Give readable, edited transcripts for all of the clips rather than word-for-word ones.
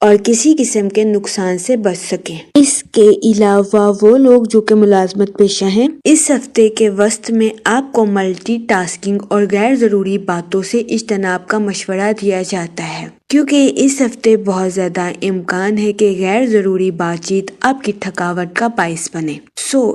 اور کسی قسم کے نقصان سے بچ سکیں۔ اس کے علاوہ وہ لوگ جو کہ ملازمت پیشہ ہیں، اس ہفتے کے وسط میں آپ کو ملٹی ٹاسکنگ اور غیر ضروری باتوں سے اجتناب کا مشورہ دیا جاتا ہے، کیونکہ اس ہفتے بہت زیادہ امکان ہے کہ غیر ضروری بات چیت آپ کی تھکاوٹ کا باعث بنے۔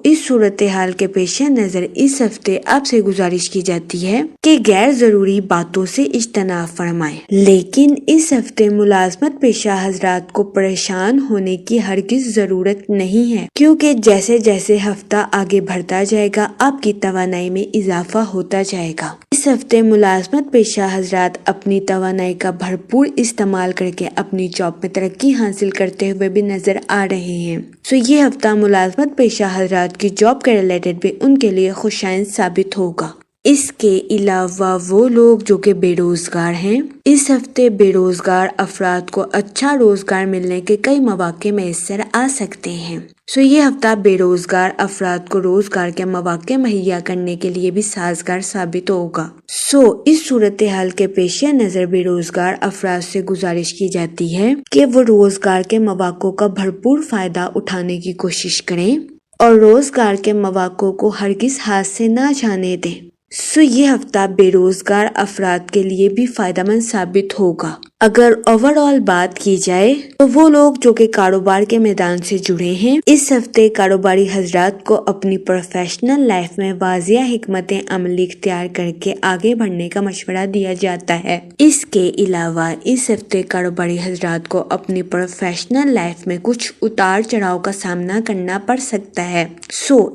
اس صورتحال کے پیش نظر اس ہفتے آپ سے گزارش کی جاتی ہے کہ غیر ضروری باتوں سے اجتناب فرمائیں، لیکن اس ہفتے ملازمت پیشہ حضرات کو پریشان ہونے کی ہرگز ضرورت نہیں ہے، کیونکہ جیسے جیسے ہفتہ آگے بڑھتا جائے گا آپ کی توانائی میں اضافہ ہوتا جائے گا۔ اس ہفتے ملازمت پیشہ حضرات اپنی توانائی کا بھرپور استعمال کر کے اپنی جاب میں ترقی حاصل کرتے ہوئے بھی نظر آ رہے ہیں۔ یہ ہفتہ ملازمت پیشہ حضرات کی جاب کے ریلیٹڈ بھی ان کے لیے خوشائند ثابت ہوگا۔ اس کے علاوہ وہ لوگ جو کہ بے روزگار ہیں، اس ہفتے بے روزگار افراد کو اچھا روزگار ملنے کے کئی مواقع میسر آ سکتے ہیں۔ یہ ہفتہ بے روزگار افراد کو روزگار کے مواقع مہیا کرنے کے لیے بھی سازگار ثابت ہوگا۔ اس صورتحال کے پیش نظر بے روزگار افراد سے گزارش کی جاتی ہے کہ وہ روزگار کے مواقع کا بھرپور فائدہ اٹھانے کی کوشش کریں اور روزگار کے مواقع کو ہرگز ہاتھ سے نہ جانے دیں۔ یہ ہفتہ بے روزگار افراد کے لیے بھی فائدہ مند ثابت ہوگا۔ اگر اوور آل بات کی جائے تو وہ لوگ جو کہ کاروبار کے میدان سے جڑے ہیں، اس ہفتے کاروباری حضرات کو اپنی پروفیشنل لائف میں واضح حکمت عملی اختیار کر کے آگے بڑھنے کا مشورہ دیا جاتا ہے۔ اس کے علاوہ اس ہفتے کاروباری حضرات کو اپنی پروفیشنل لائف میں کچھ اتار چڑھاؤ کا سامنا کرنا پڑ سکتا ہے۔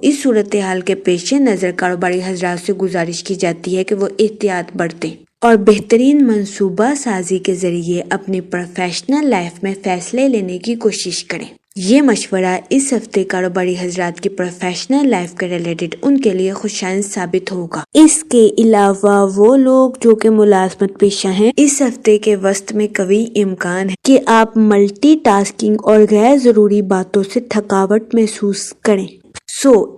اس صورتحال کے پیش نظر کاروباری حضرات سے گزارش کی جاتی ہے کہ وہ احتیاط برتیں اور بہترین منصوبہ سازی کے ذریعے اپنی پروفیشنل لائف میں فیصلے لینے کی کوشش کریں۔ یہ مشورہ اس ہفتے کاروباری حضرات کی پروفیشنل لائف کے ریلیٹڈ ان کے لیے خوشائند ثابت ہوگا۔ اس کے علاوہ وہ لوگ جو کہ ملازمت پیشہ ہیں، اس ہفتے کے وسط میں قوی امکان ہے کہ آپ ملٹی ٹاسکنگ اور غیر ضروری باتوں سے تھکاوٹ محسوس کریں۔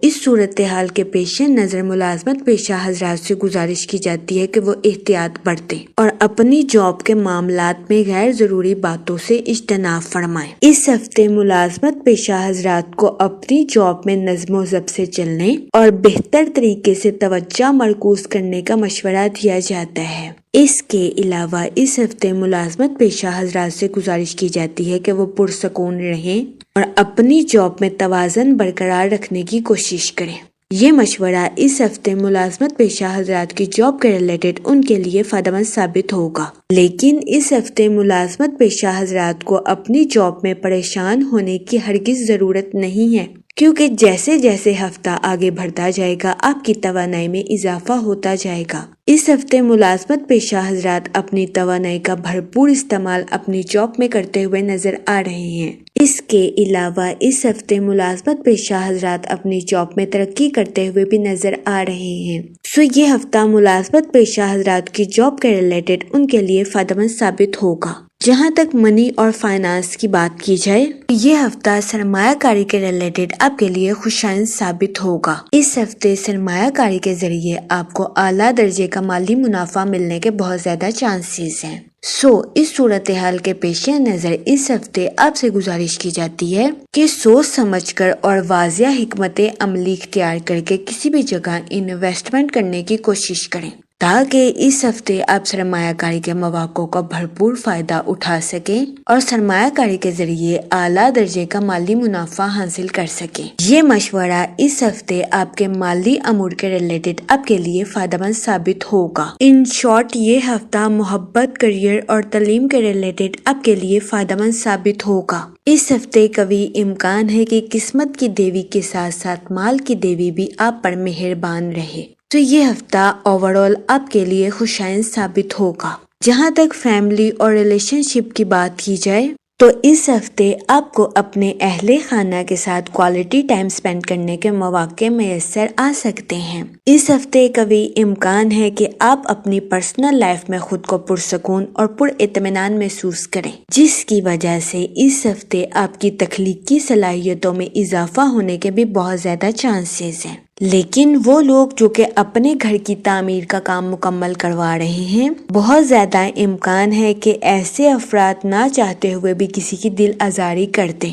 اس صورتحال کے پیش نظر ملازمت پیشہ حضرات سے گزارش کی جاتی ہے کہ وہ احتیاط برتیں اور اپنی جاب کے معاملات میں غیر ضروری باتوں سے اجتناب فرمائیں۔ اس ہفتے ملازمت پیشہ حضرات کو اپنی جاب میں نظم و ضبط سے چلنے اور بہتر طریقے سے توجہ مرکوز کرنے کا مشورہ دیا جاتا ہے۔ اس کے علاوہ اس ہفتے ملازمت پیشہ حضرات سے گزارش کی جاتی ہے کہ وہ پرسکون رہیں اور اپنی جاب میں توازن برقرار رکھنے کی کوشش کریں۔ یہ مشورہ اس ہفتے ملازمت پیشہ حضرات کی جاب کے ریلیٹڈ ان کے لیے فائدہ مند ثابت ہوگا، لیکن اس ہفتے ملازمت پیشہ حضرات کو اپنی جاب میں پریشان ہونے کی ہرگز ضرورت نہیں ہے، کیونکہ جیسے جیسے ہفتہ آگے بڑھتا جائے گا آپ کی توانائی میں اضافہ ہوتا جائے گا۔ اس ہفتے ملازمت پیشہ حضرات اپنی توانائی کا بھرپور استعمال اپنی جاب میں کرتے ہوئے نظر آ رہے ہیں۔ اس کے علاوہ اس ہفتے ملازمت پیشہ حضرات اپنی جاب میں ترقی کرتے ہوئے بھی نظر آ رہے ہیں۔ یہ ہفتہ ملازمت پیشہ حضرات کی جاب کے ریلیٹڈ ان کے لیے فائدہ مند ثابت ہوگا۔ جہاں تک منی اور فائنانس کی بات کی جائے، یہ ہفتہ سرمایہ کاری کے ریلیٹڈ آپ کے لیے خوشائند ثابت ہوگا۔ اس ہفتے سرمایہ کاری کے ذریعے آپ کو اعلیٰ درجے کا مالی منافع ملنے کے بہت زیادہ چانسز ہیں۔ اس صورتحال کے پیش نظر اس ہفتے آپ سے گزارش کی جاتی ہے کہ سوچ سمجھ کر اور واضح حکمت عملی اختیار کر کے کسی بھی جگہ انویسٹمنٹ کرنے کی کوشش کریں تاکہ اس ہفتے آپ سرمایہ کاری کے مواقع کا بھرپور فائدہ اٹھا سکیں اور سرمایہ کاری کے ذریعے اعلیٰ درجے کا مالی منافع حاصل کر سکیں۔ یہ مشورہ اس ہفتے آپ کے مالی امور کے ریلیٹڈ آپ کے لیے فائدہ مند ثابت ہوگا۔ ان شارٹ یہ ہفتہ محبت، کریئر اور تعلیم کے ریلیٹڈ آپ کے لیے فائدہ مند ثابت ہوگا۔ اس ہفتے قوی امکان ہے کہ قسمت کی دیوی کے ساتھ ساتھ مال کی دیوی بھی آپ پر مہربان رہے۔ یہ ہفتہ اوور آل آپ کے لیے خوشائند ثابت ہوگا۔ جہاں تک فیملی اور ریلیشن شپ کی بات کی جائے تو اس ہفتے آپ کو اپنے اہل خانہ کے ساتھ کوالٹی ٹائم سپینڈ کرنے کے مواقع میسر آ سکتے ہیں۔ اس ہفتے قوی امکان ہے کہ آپ اپنی پرسنل لائف میں خود کو پرسکون اور پر اطمینان محسوس کریں، جس کی وجہ سے اس ہفتے آپ کی تخلیقی صلاحیتوں میں اضافہ ہونے کے بھی بہت زیادہ چانسز ہیں۔ لیکن وہ لوگ جو کہ اپنے گھر کی تعمیر کا کام مکمل کروا رہے ہیں، بہت زیادہ امکان ہے کہ ایسے افراد نہ چاہتے ہوئے بھی کسی کی دل آزاری کرتے۔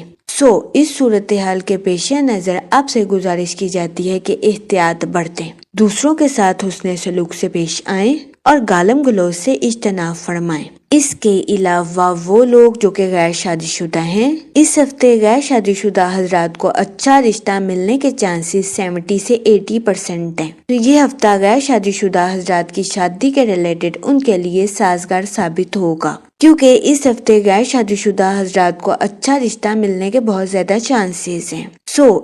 اس صورتحال کے پیش نظر آپ سے گزارش کی جاتی ہے کہ احتیاط برتیں، دوسروں کے ساتھ حسن سلوک سے پیش آئیں اور گالم گلوچ سے اجتناب فرمائیں۔ اس کے علاوہ وہ لوگ جو کہ غیر شادی شدہ ہیں، اس ہفتے غیر شادی شدہ حضرات کو اچھا رشتہ ملنے کے چانسز 70 سے 80% ہیں۔ تو یہ ہفتہ غیر شادی شدہ حضرات کی شادی کے ریلیٹڈ ان کے لیے سازگار ثابت ہوگا، کیونکہ اس ہفتے غیر شادی شدہ حضرات کو اچھا رشتہ ملنے کے بہت زیادہ چانسز ہیں۔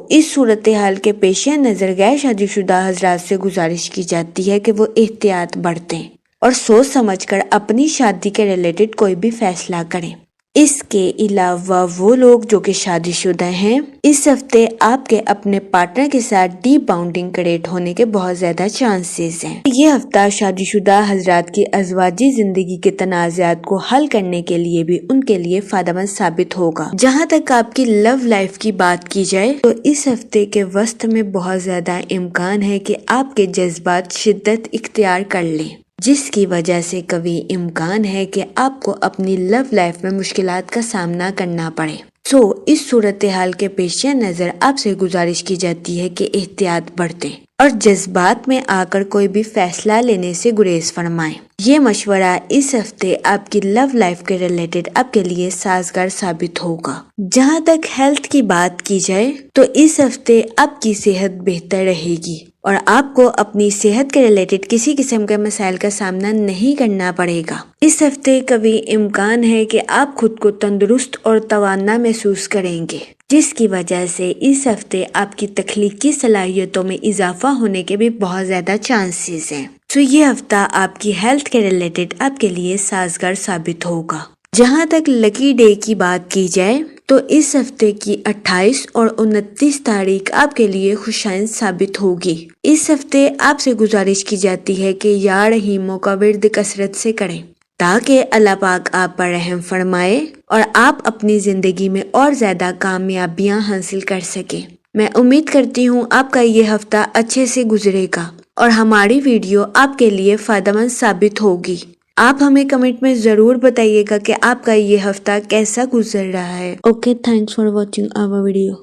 اس صورتحال کے پیش نظر غیر شادی شدہ حضرات سے گزارش کی جاتی ہے کہ وہ احتیاط برتیں اور سوچ سمجھ کر اپنی شادی کے ریلیٹڈ کوئی بھی فیصلہ کریں۔ اس کے علاوہ وہ لوگ جو کہ شادی شدہ ہیں، اس ہفتے آپ کے اپنے پارٹنر کے ساتھ ڈیپ باؤنڈنگ کریٹ ہونے کے بہت زیادہ چانسز ہیں۔ یہ ہفتہ شادی شدہ حضرات کی ازواجی زندگی کے تنازعات کو حل کرنے کے لیے بھی ان کے لیے فائدہ مند ثابت ہوگا۔ جہاں تک آپ کی لو لائف کی بات کی جائے تو اس ہفتے کے وسط میں بہت زیادہ امکان ہے کہ آپ کے جذبات شدت اختیار کر لیں، جس کی وجہ سے قوی امکان ہے کہ آپ کو اپنی لو لائف میں مشکلات کا سامنا کرنا پڑے۔ اس صورتحال کے پیش نظر آپ سے گزارش کی جاتی ہے کہ احتیاط برتیں اور جذبات میں آ کر کوئی بھی فیصلہ لینے سے گریز فرمائیں۔ یہ مشورہ اس ہفتے آپ کی لو لائف کے ریلیٹڈ آپ کے لیے سازگار ثابت ہوگا۔ جہاں تک ہیلتھ کی بات کی جائے تو اس ہفتے آپ کی صحت بہتر رہے گی اور آپ کو اپنی صحت کے ریلیٹڈ کسی قسم کے مسائل کا سامنا نہیں کرنا پڑے گا۔ اس ہفتے قوی امکان ہے کہ آپ خود کو تندرست اور توانا محسوس کریں گے، جس کی وجہ سے اس ہفتے آپ کی تخلیقی صلاحیتوں میں اضافہ ہونے کے بھی بہت زیادہ چانسز ہیں۔ یہ ہفتہ آپ کی ہیلتھ کے ریلیٹڈ آپ کے لیے سازگار ثابت ہوگا۔ جہاں تک لکی ڈے کی بات کی جائے تو اس ہفتے کی 28 اور 29 تاریخ آپ کے لیے خوشائند ثابت ہوگی۔ اس ہفتے آپ سے گزارش کی جاتی ہے کہ یا رحیموں کا ورد کثرت سے کریں تاکہ اللہ پاک آپ پر رحم فرمائے اور آپ اپنی زندگی میں اور زیادہ کامیابیاں حاصل کر سکیں۔ میں امید کرتی ہوں آپ کا یہ ہفتہ اچھے سے گزرے گا اور ہماری ویڈیو آپ کے لیے فائدہ مند ثابت ہوگی۔ آپ ہمیں کمنٹ میں ضرور بتائیے گا کہ آپ کا یہ ہفتہ کیسا گزر رہا ہے۔ Okay, thanks for watching our video.